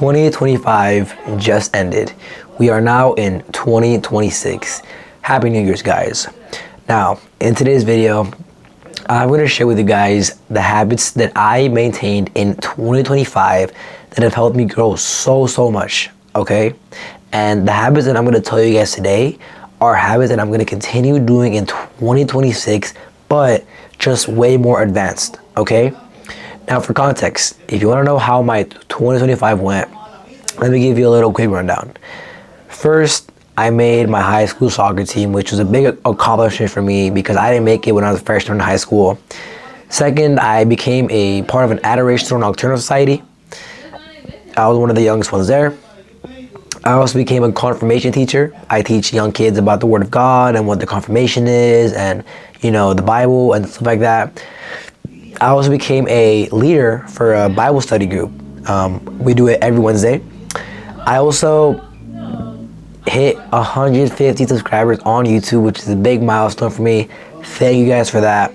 2025 just ended. We are now in 2026. Happy New Year's, guys. Now, in today's video, I'm going to share with you guys the habits that I maintained in 2025 that have helped me grow so much, okay? And the habits that I'm going to tell you guys today are habits that I'm going to continue doing in 2026, but just way more advanced, okay? Now, for context, if you want to know how my 2025 went, let me give you a little quick rundown. First, I made my high school soccer team, which was a big accomplishment for me because I didn't make it when I was a freshman in high school. Second, I became a part of an Adoration Nocturnal Society. I was one of the youngest ones there. I also became a confirmation teacher. I teach young kids about the Word of God and what the confirmation is and, the Bible and stuff like that. I also became a leader for a Bible study group. We do it every Wednesday. I also hit 150 subscribers on YouTube, which is a big milestone for me. Thank you guys for that.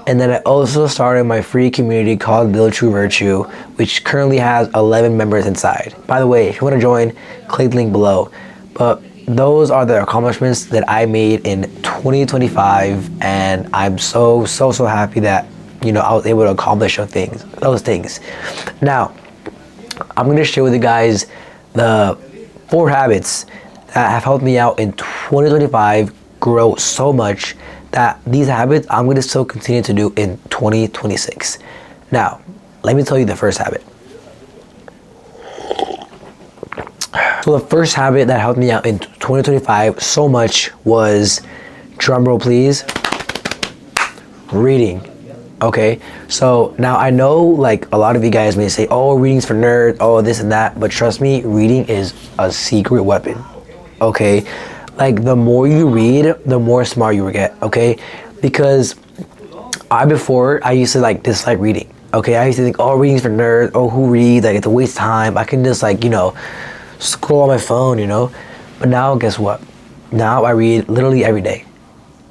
And then I also started my free community called Build True Virtue, which currently has 11 members inside. By the way, if you want to join, click the link below. But those are the accomplishments that I made in 2025, and I'm so happy that I was able to accomplish those things. Now, I'm going to share with you guys the 4 habits that have helped me out in 2025 grow so much that these habits I'm going to still continue to do in 2026. Now, let me tell you the first habit. So the first habit that helped me out in 2025 so much was, drumroll please, reading. Okay, so now I know a lot of you guys may say, oh, reading's for nerds, oh, this and that, but trust me, reading is a secret weapon, okay? The more you read, the more smart you will get, okay? Because I used to dislike reading, okay? I used to think, oh, reading's for nerds, oh, who reads, it's a waste of time, I can just scroll on my phone, But now, guess what? Now I read literally every day.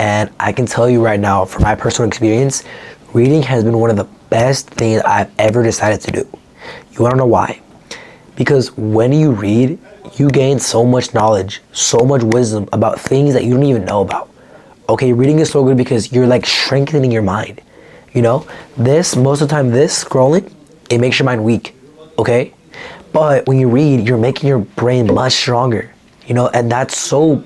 And I can tell you right now, from my personal experience, reading has been one of the best things I've ever decided to do. You wanna know why? Because when you read, you gain so much knowledge, so much wisdom about things that you don't even know about. Okay, reading is so good because you're strengthening your mind. Most of the time, this scrolling, it makes your mind weak, okay? But when you read, you're making your brain much stronger, and that's so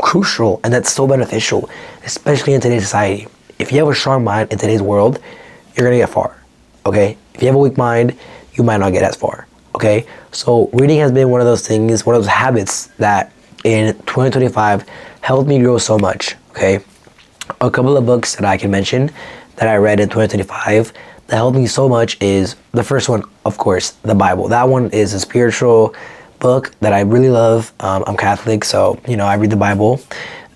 crucial and that's so beneficial, especially in today's society. If you have a strong mind in today's world, you're gonna get far, okay? If you have a weak mind, you might not get as far, okay? So reading has been one of those things, one of those habits that in 2025 helped me grow so much, okay? A couple of books that I can mention that I read in 2025 that helped me so much is the first one, of course, the Bible. That one is a spiritual book that I really love. I'm Catholic, so, I read the Bible.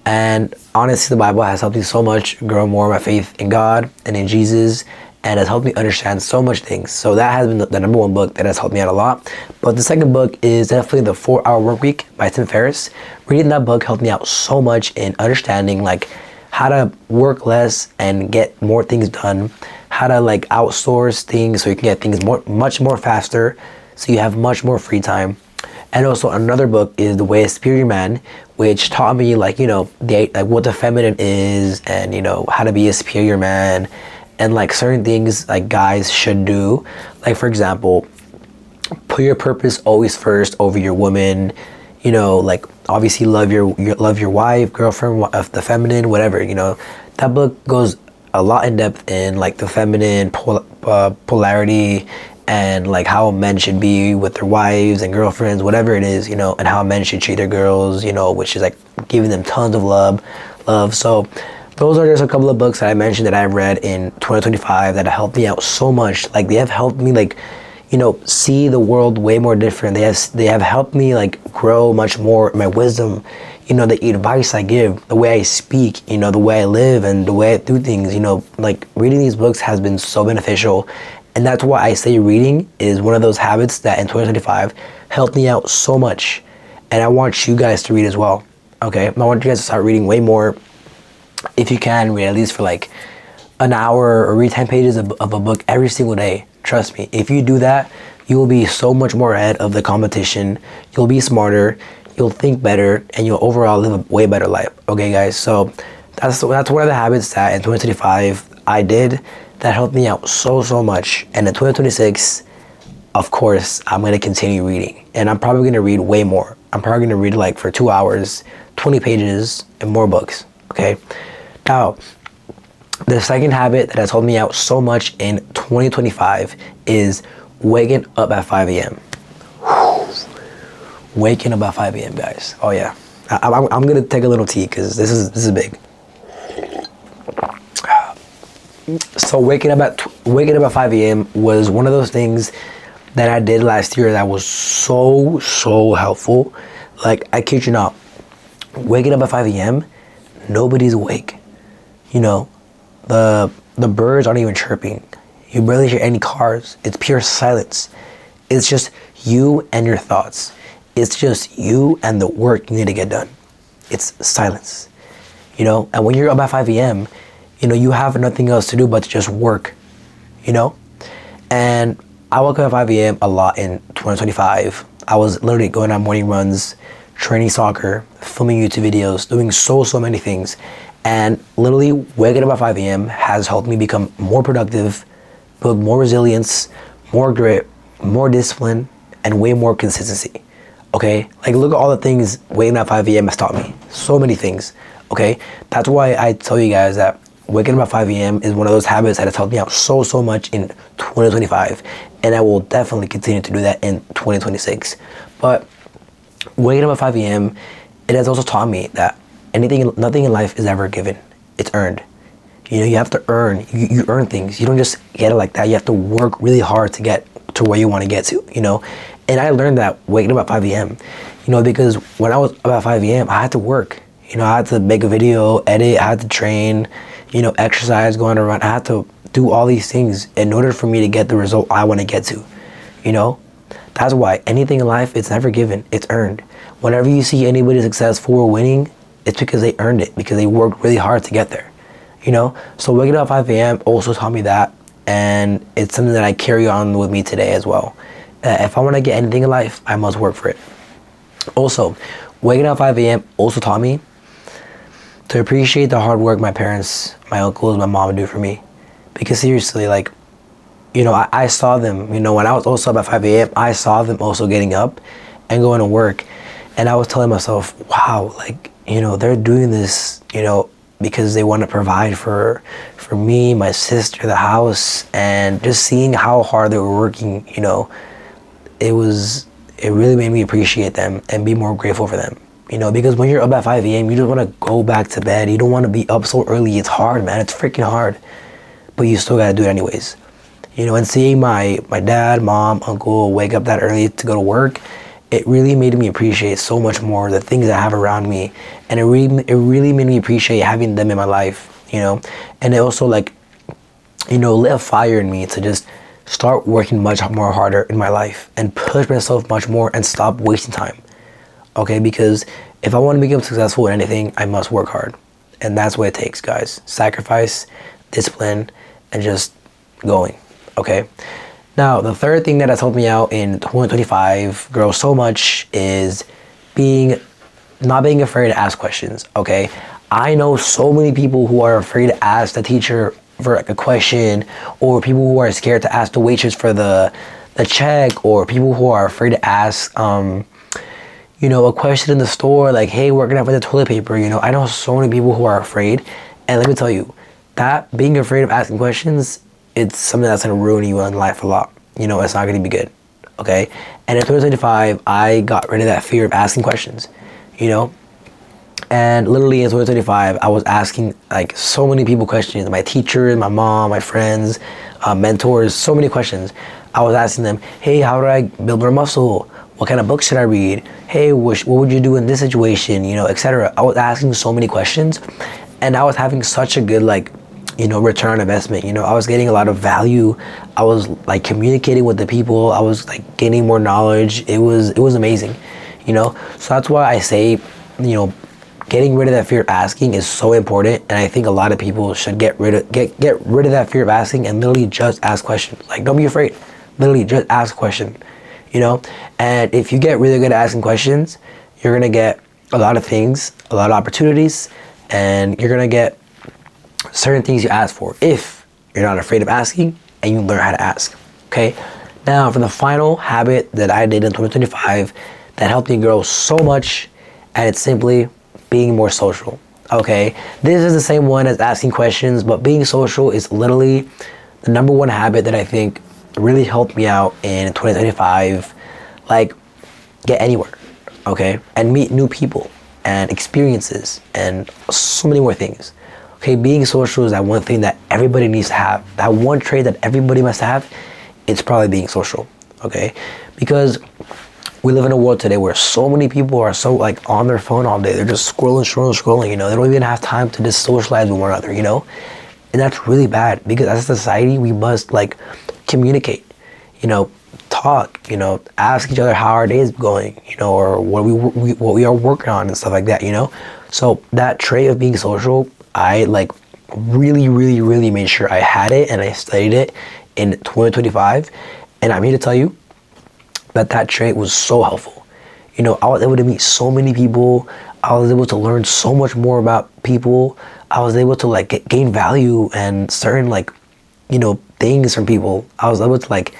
And honestly, the Bible has helped me so much grow more my faith in God and in Jesus, and has helped me understand so much things. So that has been the number one book that has helped me out a lot. But the second book is definitely The 4-Hour Workweek by Tim Ferriss. Reading that book helped me out so much in understanding how to work less and get more things done, how to outsource things so you can get things much more faster, so you have much more free time. And also another book is The Way of Superior Man, which taught me what the feminine is, and how to be a superior man, and certain things guys should do. For example, put your purpose always first over your woman. Obviously love your wife, girlfriend, of the feminine, whatever. That book goes a lot in depth in the feminine polarity, and how men should be with their wives and girlfriends, whatever it is, and how men should treat their girls, which is giving them tons of love. So those are just a couple of books that I mentioned that I read in 2025 that have helped me out so much. They have helped me see the world way more different. They have helped me grow much more my wisdom, the advice I give, the way I speak, the way I live and the way I do things, reading these books has been so beneficial. And that's why I say reading is one of those habits that in 2025 helped me out so much. And I want you guys to read as well, okay? I want you guys to start reading way more. If you can, read at least for an hour or read 10 pages of a book every single day. Trust me, if you do that, you will be so much more ahead of the competition. You'll be smarter, you'll think better, and you'll overall live a way better life. Okay, guys, so that's one of the habits that in 2025 I did that helped me out so much. And in 2026, of course, I'm going to continue reading, and I'm probably going to read way more. I'm probably going to read like for 2 hours, 20 pages, and more books. Okay, now the second habit that has helped me out so much in 2025 is waking up at 5 a.m. Waking up at 5 a.m., guys. Oh yeah, I'm gonna take a little tea because this is big. So waking up at 5 a.m. was one of those things that I did last year that was so helpful. Like, I kid you not, waking up at 5 a.m., nobody's awake. You know, the birds aren't even chirping. You barely hear any cars. It's pure silence. It's just you and your thoughts. It's just you and the work you need to get done. It's silence, you know? And when you're up at 5 a.m., you know, you have nothing else to do but to just work, you know? And I woke up at 5 a.m. a lot in 2025. I was literally going on morning runs, training soccer, filming YouTube videos, doing so many things. And literally waking up at 5 a.m. has helped me become more productive, build more resilience, more grit, more discipline, and way more consistency. Okay? Like, look at all the things waking up at 5 a.m. has taught me. So many things. Okay? That's why I tell you guys that waking up at 5 a.m. is one of those habits that has helped me out so much in 2025. And I will definitely continue to do that in 2026. But waking up at 5 a.m., it has also taught me that nothing in life is ever given. It's earned. You know, you have to earn. You earn things. You don't just get it like that. You have to work really hard to get to where you want to get to, you know? And I learned that waking up at 5 a.m., you know, because when I was up at 5 a.m., I had to work. You know, I had to make a video, edit, I had to train, you know, exercise, go on a run. I had to do all these things in order for me to get the result I want to get to, you know? That's why anything in life, it's never given. It's earned. Whenever you see anybody successful or winning, it's because they earned it, because they worked really hard to get there, you know? So waking up at 5 a.m. also taught me that, and it's something that I carry on with me today as well. If I want to get anything in life, I must work for it. Also, waking up at 5 a.m. also taught me to appreciate the hard work my parents, my uncles, my mom do for me. Because seriously, like, you know, I saw them, you know, when I was also up at 5 a.m., I saw them also getting up and going to work. And I was telling myself, wow, like, you know, they're doing this, you know, because they want to provide for me, my sister, the house, and just seeing how hard they were working, you know, it really made me appreciate them and be more grateful for them, you know, because when you're up at 5 a.m., you just want to go back to bed. You don't want to be up so early. It's hard, man. It's freaking hard, but you still got to do it anyways, you know. And seeing my dad, mom, uncle wake up that early to go to work, it really made me appreciate so much more the things I have around me. And it really made me appreciate having them in my life, you know. And it also, like, you know, lit a fire in me to just start working much more harder in my life and push myself much more and stop wasting time. Okay, because if I want to become successful in anything, I must work hard. And that's what it takes, guys. Sacrifice, discipline, and just going. Okay. Now, the third thing that has helped me out in 2025, grow so much, is not being afraid to ask questions. Okay. I know so many people who are afraid to ask the teacher for like a question, or people who are scared to ask the waitress for the check, or people who are afraid to ask, you know, a question in the store, like, hey, we're gonna have the toilet paper. You know, I know so many people who are afraid, and let me tell you, that being afraid of asking questions, it's something that's gonna ruin you in life a lot. You know, it's not gonna be good. Okay. And in 2025, I got rid of that fear of asking questions. You know. And literally in 2025, I was asking like so many people questions, my teachers, my mom, my friends, mentors, so many questions. I was asking them, hey, how do I build more muscle? What kind of books should I read? Hey, what would you do in this situation? You know, etc. I was asking so many questions, and I was having such a good, like, you know, return on investment. You know, I was getting a lot of value. I was like communicating with the people. I was like gaining more knowledge. It was amazing, you know. So that's why I say, you know, getting rid of that fear of asking is so important, and I think a lot of people should get rid of that fear of asking and literally just ask questions. Like, don't be afraid. Literally, just ask a question, you know? And if you get really good at asking questions, you're gonna get a lot of things, a lot of opportunities, and you're gonna get certain things you ask for if you're not afraid of asking and you learn how to ask, okay? Now, for the final habit that I did in 2025 that helped me grow so much, and it's simply being more social, okay? This is the same one as asking questions, but being social is literally the number one habit that I think really helped me out in 2025. Like, get anywhere, okay? And meet new people and experiences and so many more things. Okay, being social is that one thing that everybody needs to have. That one trait that everybody must have, it's probably being social, okay? Because we live in a world today where so many people are so like on their phone all day. They're just scrolling, you know? They don't even have time to just socialize with one another, you know? And that's really bad because as a society, we must like communicate, you know, talk, you know, ask each other how our day is going, you know, or what we are working on and stuff like that, you know? So that trait of being social, I like really made sure I had it and I studied it in 2025. And I'm here to tell you that that trait was so helpful. You know, I was able to meet so many people. I was able to learn so much more about people. I was able to like gain value and certain like, you know, things from people. I was able to like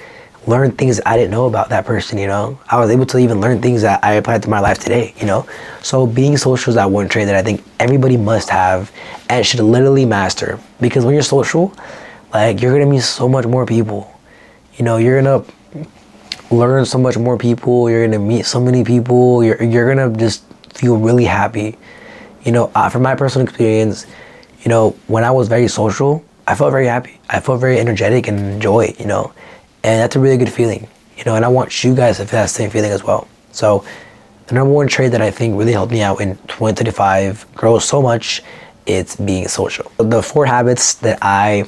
learn things I didn't know about that person, you know. I was able to even learn things that I applied to my life today, you know. So being social is that one trait that I think everybody must have and should literally master. Because when you're social, like you're gonna meet so much more people. You know, you're gonna learn so much more people. You're gonna meet so many people. You're gonna just feel really happy. You know, from my personal experience, you know, when I was very social, I felt very happy. I felt very energetic and joy, you know. And that's a really good feeling, you know, and I want you guys to feel that same feeling as well. So the number one trait that I think really helped me out in 2025 grow so much, it's being social. The 4 habits that I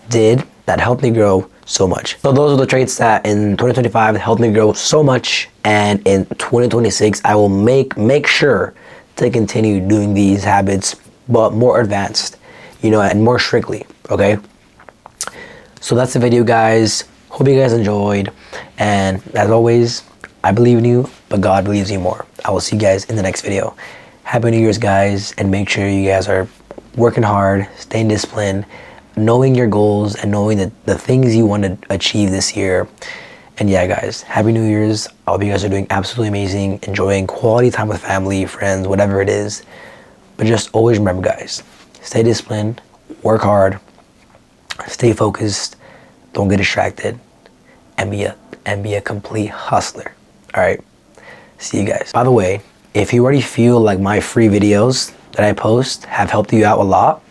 did that helped me grow so much. So those are the traits that in 2025 helped me grow so much, and in 2026 I will make sure to continue doing these habits, but more advanced, you know, and more strictly, okay? So that's the video, guys. Hope you guys enjoyed, and as always, I believe in you, but God believes in you more. I will see you guys in the next video. Happy New Year's, guys, and make sure you guys are working hard, staying disciplined, knowing your goals, and knowing that the things you want to achieve this year. And yeah, guys, Happy New Year's. I hope you guys are doing absolutely amazing, enjoying quality time with family, friends, whatever it is. But just always remember, guys, stay disciplined, work hard, stay focused, don't get distracted, and be a complete hustler. All right, see you guys. By the way, if you already feel like my free videos that I post have helped you out a lot,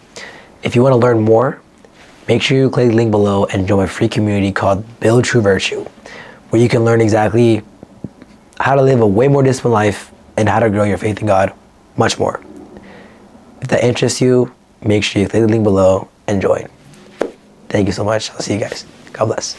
if you want to learn more, make sure you click the link below and join my free community called Build True Virtue, where you can learn exactly how to live a way more disciplined life and how to grow your faith in God much more. If that interests you, make sure you click the link below and join. Thank you so much. I'll see you guys. God bless.